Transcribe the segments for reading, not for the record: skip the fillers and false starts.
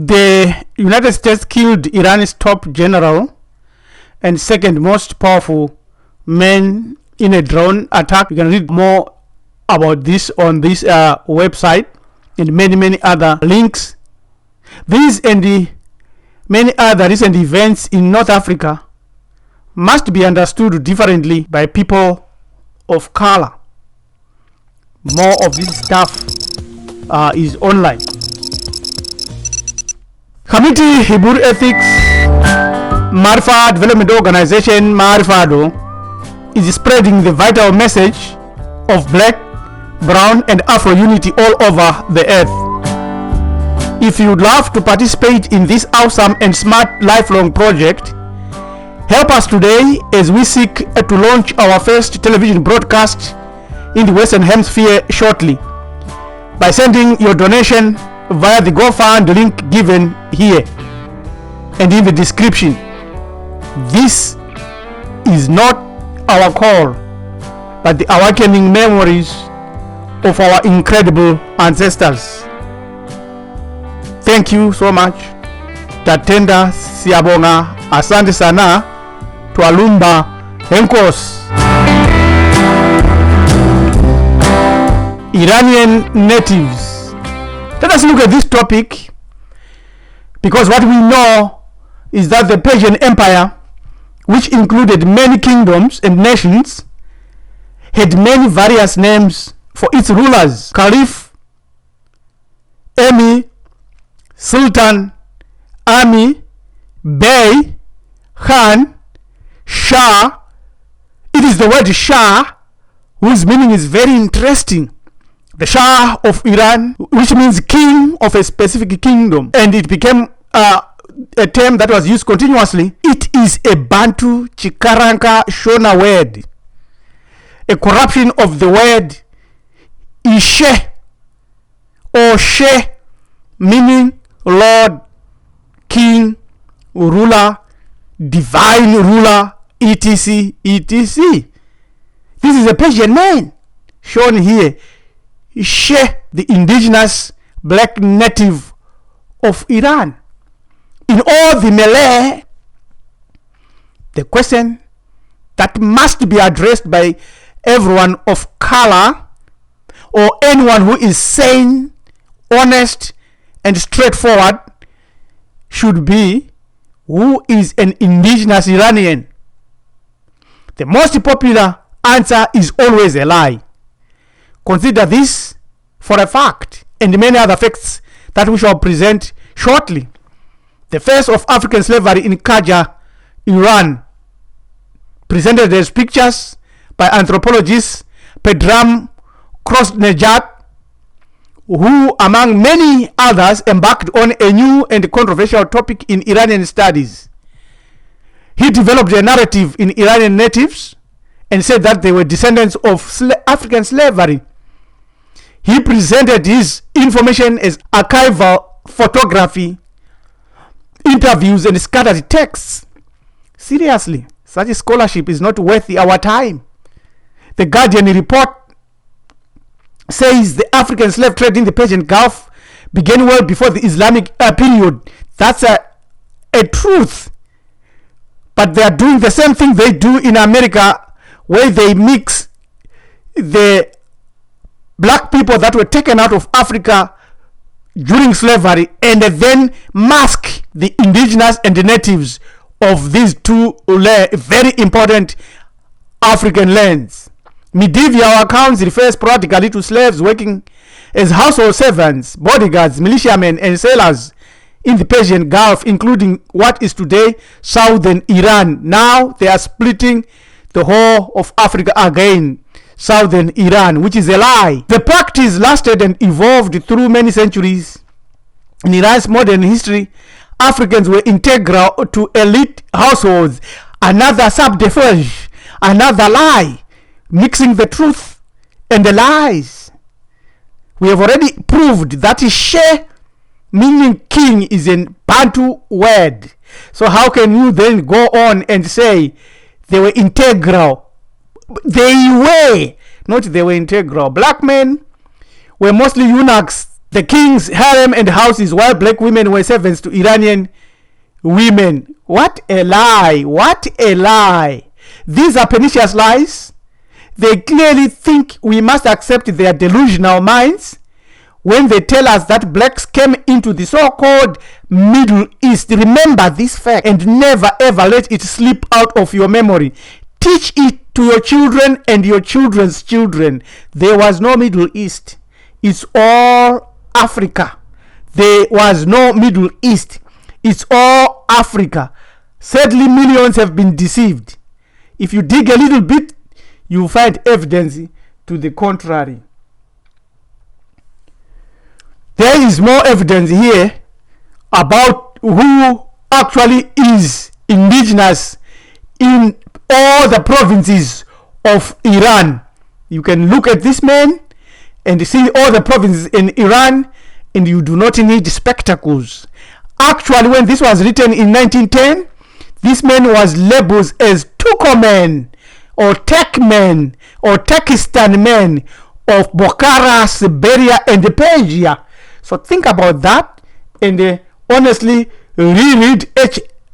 The United States killed Iran's top general and second most powerful man in a drone attack. You can read more about this on this website and many other links. These and the many other recent events in North Africa must be understood differently by people of color. More of this stuff is online. Committee Hebrew Ethics Marifa Development Organization Marifado is spreading the vital message of black, brown and Afro unity all over the earth. If you would love to participate in this awesome and smart lifelong project, help us today as we seek to launch our first television broadcast in the Western Hemisphere shortly by sending your donation via the GoFund link given here and in the description. This is not our call, but the awakening memories of our incredible ancestors. Thank you so much. Tatenda Siabonga, asante sana, Twalumba Henkos. Iranian natives. Let us look at this topic, because what we know is that the Persian Empire, which included many kingdoms and nations, had many various names for its rulers: Caliph, Emir, Sultan, Ami, Bey, Khan, Shah. It is the word Shah whose meaning is very interesting. The Shah of Iran, which means king of a specific kingdom, and it became a term that was used continuously. It is a Bantu Chikaranka Shona word, a corruption of the word Ishe or She, meaning Lord, King, ruler, divine ruler, etc. etc. This is a Persian name shown here. She, the indigenous black native of Iran. In all the Malay, the question that must be addressed by everyone of color or anyone who is sane, honest and straightforward should be, who is an indigenous Iranian? The most popular answer is always a lie. Consider this for a fact, and many other facts that we shall present shortly. The face of African slavery in Qajar, Iran, presented as pictures by anthropologist Pedram Krosnejad, who among many others embarked on a new and controversial topic in Iranian studies. He developed a narrative in Iranian natives and said that they were descendants of African slavery. He presented his information as archival photography, interviews and scattered texts. Seriously, such a scholarship is not worth our time. The Guardian report says the African slave trade in the Persian Gulf began well before the Islamic period. That's a truth. But they are doing the same thing they do in America, where they mix the black people that were taken out of Africa during slavery and then mask the indigenous and the natives of these two very important African lands. Medieval accounts refers practically to slaves working as household servants, bodyguards, militiamen and sailors in the Persian Gulf, including what is today southern Iran. Now they are splitting the whole of Africa again, southern Iran, which is a lie. The practice lasted and evolved through many centuries. In Iran's modern history, Africans were integral to elite households. Another subterfuge, another lie, mixing the truth and the lies. We have already proved that She, meaning king, is a Bantu word. So how can you then go on and say they were integral? They were, not they were integral. Black men were mostly eunuchs the king's harem and houses, while black women were servants to Iranian women. What a lie! What a lie! These are pernicious lies. They clearly think we must accept their delusional minds when they tell us that blacks came into the so-called Middle East. Remember this fact and never ever let it slip out of your memory. Teach it to your children and your children's children. There was no Middle East. It's all Africa. There was no Middle East. It's all Africa. Sadly, millions have been deceived. If you dig a little bit, you find evidence to the contrary. There is more evidence here about who actually is indigenous in all the provinces of Iran. You can look at this man and see all the provinces in Iran, and you do not need spectacles. Actually, when this was written in 1910, this man was labeled as Turkoman or Turkmen or Turkestan men of Bukhara, Siberia, and Persia. So think about that and honestly reread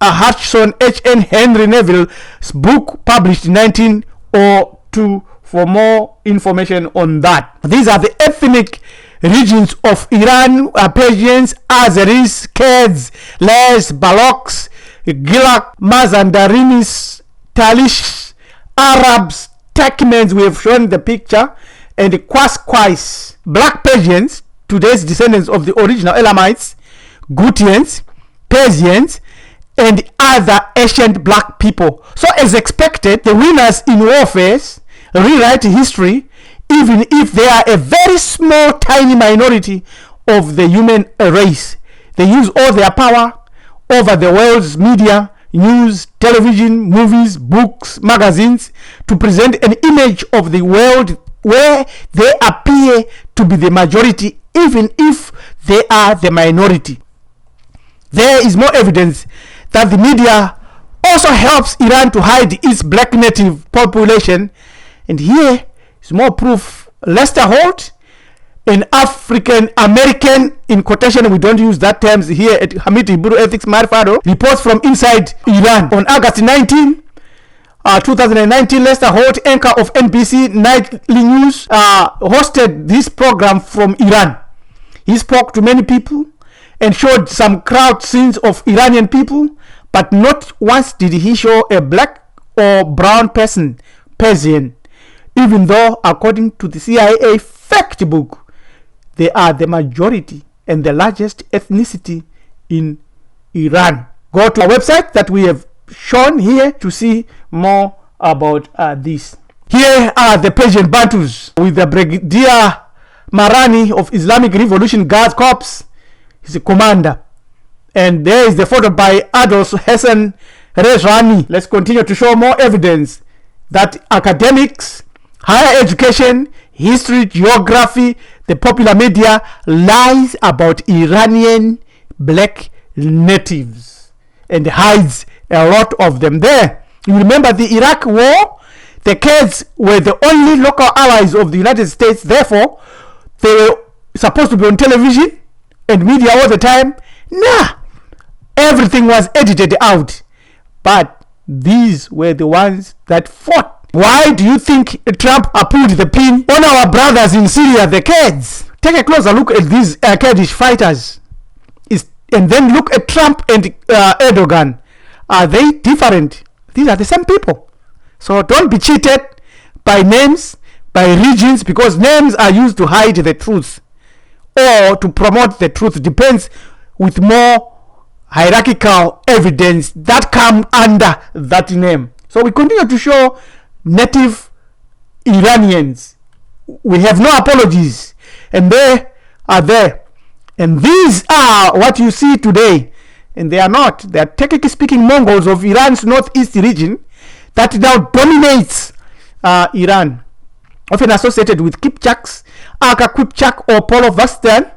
Hutchison H.N. Henry Neville's book published in 1902 for more information on that. These are the ethnic regions of Iran: Persians, Azeris, Kurds, Laz, Balochs, Gilak, Mazandarinis, Talish, Arabs, Turkmens, we have shown the picture, and the Qasqais, Black Persians, today's descendants of the original Elamites, Gutians, Persians, and other ancient black people. So as expected, the winners in warfare rewrite history, even if they are a very small, tiny minority of the human race. They use all their power over the world's media, news, television, movies, books, magazines to present an image of the world where they appear to be the majority, even if they are the minority. There is more evidence that the media also helps Iran to hide its black native population, and here is more proof. Lester Holt, an African American, in quotation, we don't use that terms here at Hamid Iburu Ethics Marfado, reports from inside Iran. On August 19, 2019, Lester Holt, anchor of NBC Nightly News, hosted this program from Iran. He spoke to many people and showed some crowd scenes of Iranian people, but not once did he show a black or brown person, Persian, even though, according to the CIA fact book, they are the majority and the largest ethnicity in Iran. Go to our website that we have shown here to see more about this. Here are the Persian Bantus with the Brigadier Marani of Islamic Revolution Guard Corps. He's a commander. And there is the photo by Adolf Hassan Rezvani. Let's continue to show more evidence that academics, higher education, history, geography, the popular media lies about Iranian black natives and hides a lot of them there. You remember the Iraq war? The Kurds were the only local allies of the United States. Therefore, they were supposed to be on television and media all the time. Nah, everything was edited out. But these were the ones that fought. Why do you think Trump pulled the pin on our brothers in Syria, the Kurds? Take a closer look at these Kurdish fighters, and then look at Trump and Erdogan. Are they different? These are the same people. So don't be cheated by names, by regions, because names are used to hide the truth or to promote the truth. Depends with more hierarchical evidence that come under that name. So we continue to show native Iranians. We have no apologies, and they are there. And these are what you see today, and they are not. They are technically speaking Mongols of Iran's northeast region that now dominates Iran, often associated with Kipchaks, Aka Kipchak or Polovastan.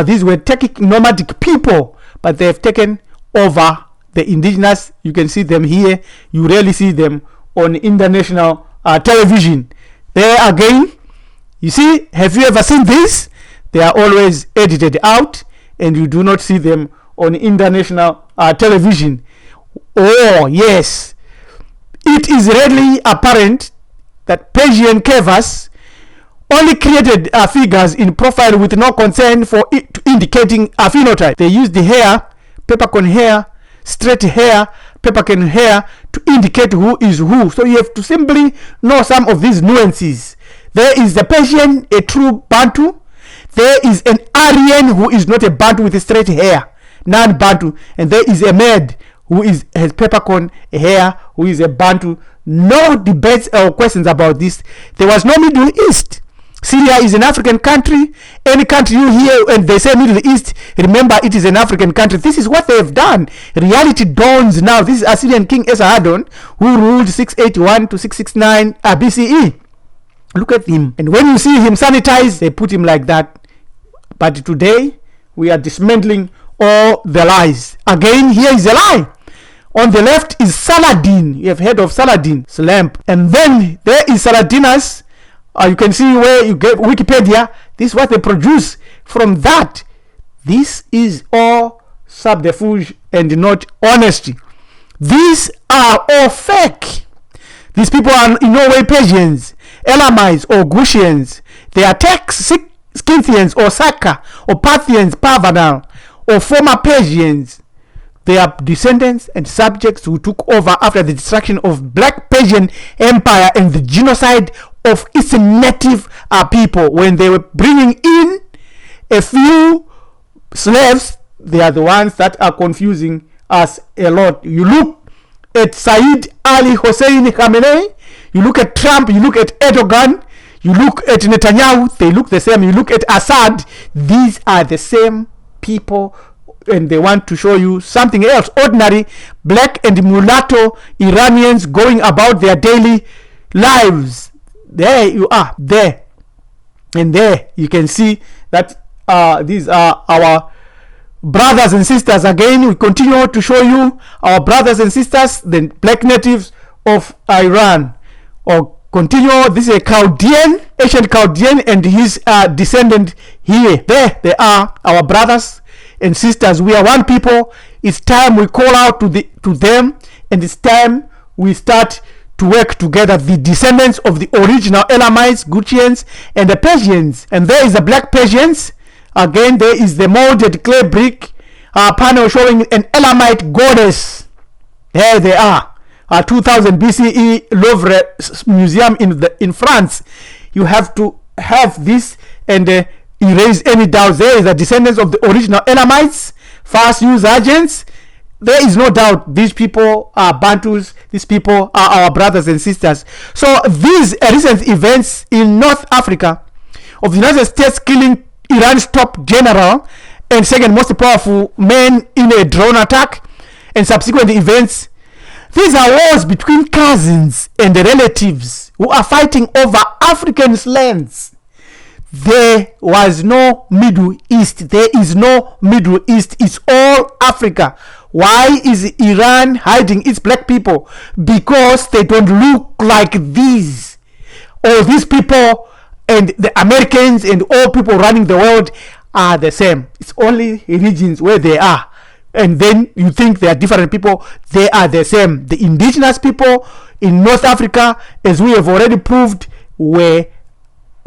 These were Turkic nomadic people, but they have taken over the indigenous. You can see them here. You rarely see them on international television. There again, you see, have you ever seen this? They are always edited out, and you do not see them on international television. Oh yes, it is readily apparent that Persian cavers only created figures in profile with no concern for it indicating a phenotype. They use the hair, peppercorn hair, straight hair, peppercorn hair to indicate who is who. So you have to simply know some of these nuances. There is the Persian, a true Bantu. There is an Aryan who is not a Bantu with straight hair, non-Bantu. And there is a Med who has peppercorn hair, who is a Bantu. No debates or questions about this. There was no Middle East. Syria is an African country. Any country you hear and they say Middle East, remember it is an African country. This is what they have done. Reality dawns now. This is Assyrian King Esarhaddon, who ruled 681 to 669 BCE. Look at him. And when you see him sanitized, they put him like that. But today, we are dismantling all the lies. Again, here is a lie. On the left is Saladin. You have heard of Saladin's lamp. And then there is Saladinus. You can see where you get Wikipedia. This is what they produce from that. This is all subterfuge and not honesty. These are all fake. These people are in no way Persians, Elamites, or Gutians. They are Scythians or Saka or Parthians, Parvanal, or former Persians. They are descendants and subjects who took over after the destruction of Black Persian Empire and the genocide of its native people. When they were bringing in a few slaves, they are the ones that are confusing us a lot. You look at Said Ali Hossein Khamenei, you look at Trump, you look at Erdogan, you look at Netanyahu, they look the same. You look at Assad, these are the same people, and they want to show you something else. Ordinary black and mulatto Iranians going about their daily lives. There you are, there. And there you can see that these are our brothers and sisters. Again, we continue to show you our brothers and sisters, the black natives of Iran. Or continue, this is a Chaldean, ancient Chaldean, and his descendant here. There they are, our brothers and sisters. We are one people. It's time we call out to them, and it's time we start to work together. The descendants of the original Elamites, Gutians, and the Persians. And there is the Black Persians. Again, there is the molded clay brick panel showing an Elamite goddess. There they are. 2000 BCE Louvre Museum in France. You have to have this and erase any doubts. There is the descendants of the original Elamites, fast use agents. There is no doubt these people are Bantus. These people are our brothers and sisters. So these recent events in North Africa of the United States killing Iran's top general and second most powerful man in a drone attack and subsequent events, these are wars between cousins and relatives who are fighting over African lands. There was no Middle East. There is no Middle East. It's all Africa. Why is Iran hiding its black people? Because they don't look like these. All these people and the Americans and all people running the world are the same. It's only regions where they are. And then you think they are different people. They are the same. The indigenous people in North Africa, as we have already proved, were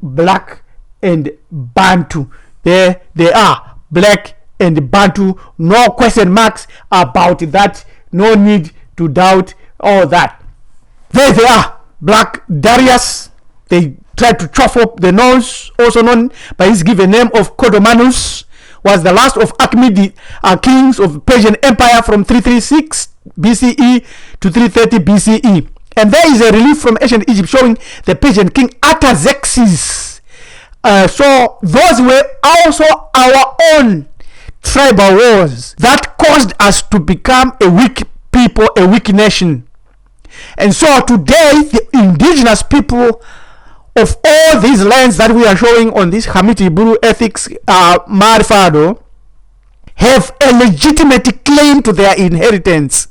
black and Bantu. There they are, black and Bantu. No question marks about that. No need to doubt all that. There they are, Black Darius. They tried to chop up the nose, also known by his given name of Kodomanus, was the last of Achaemenid kings of Persian Empire from 336 BCE to 330 BCE. And there is a relief from ancient Egypt showing the Persian king Artaxerxes. So those were also our own tribal wars that caused us to become a weak people, a weak nation. And so today, the indigenous people of all these lands that we are showing on this Hamiti Buru Ethics Marifado have a legitimate claim to their inheritance.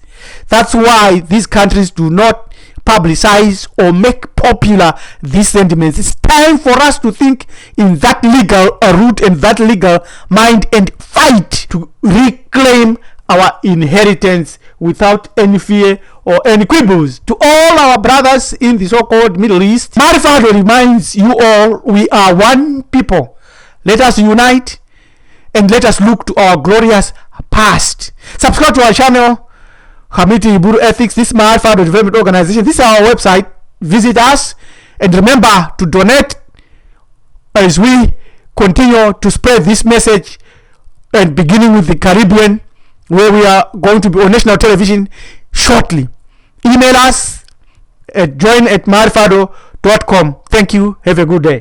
That's why these countries do not publicize or make popular these sentiments. It's time for us to think in that legal route and that legal mind and fight to reclaim our inheritance without any fear or any quibbles. To all our brothers in the so-called Middle East, Marifado reminds you all, we are one people. Let us unite and let us look to our glorious past. Subscribe to our channel, Hamiti Iburu Ethics. This is Marifado Development Organization. This is our website. Visit us and remember to donate as we continue to spread this message, and beginning with the Caribbean, where we are going to be on national television shortly. Email us at join@marifado.com. Thank you. Have a good day.